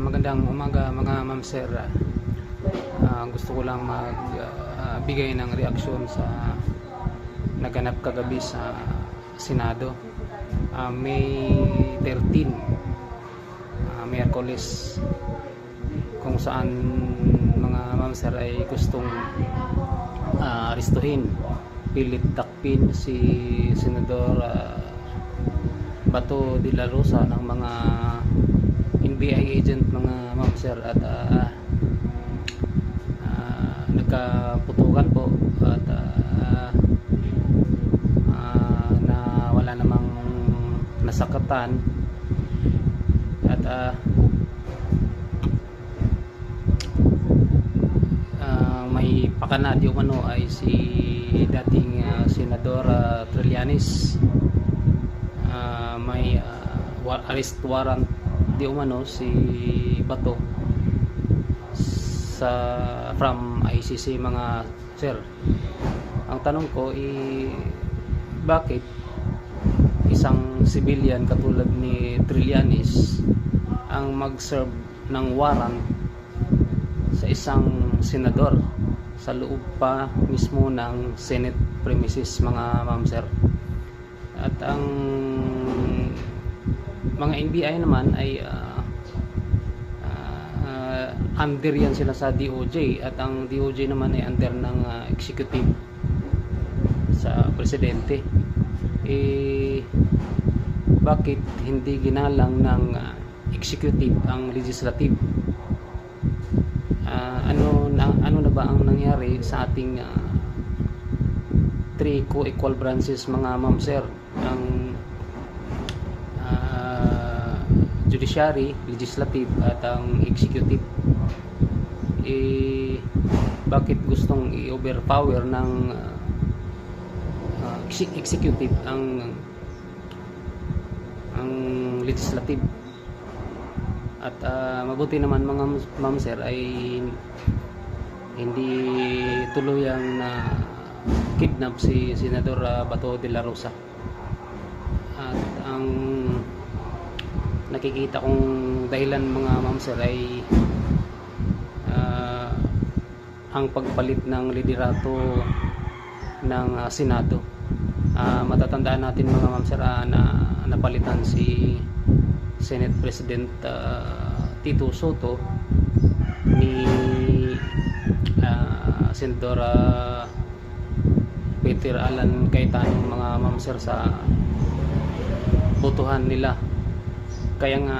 Magandang umaga mga ma'am sir. Gusto ko lang magbigay ng reaksyon sa naganap kagabi sa Senado. May 13, Miyerkules, kung saan mga ma'am sir ay gustong arestuhin, pilit takpin si Senador Bato de la Rosa ng mga NBI agent, mga ma'am sir, at nagkaputukan po at na wala namang nasakatan at may pakana di umano ay si dating Senador Trillanes. May arrest warrant di umano si Bato from ICC, mga sir. Ang tanong ko bakit isang civilian katulad ni Trillanes ang mag-serve ng warrant sa isang senador sa loob pa mismo ng Senate premises, mga ma'am sir? At ang mga NBI naman ay under yan sila sa DOJ, at ang DOJ naman ay under ng executive sa presidente. Bakit hindi ginalang ng executive ang legislative? Ano na ba ang nangyari sa ating 3 co-equal branches, mga ma'am sir? Ang judiciary, legislative at ang executive. Bakit gustong i-overpower ng executive ang legislative? At mabuti naman, mga ma'am sir, ay hindi tuluyang na kidnap si Senador Bato de la Rosa. At ang nakikita kong dahilan, mga ma'am sir, ay ang pagpalit ng liderato ng Senado. Matatandaan natin, mga ma'am sir, na napalitan si Senate President Tito Soto ni Senador Peter Alan Cayetano, mga ma'am sir, sa botohan nila. Kaya nga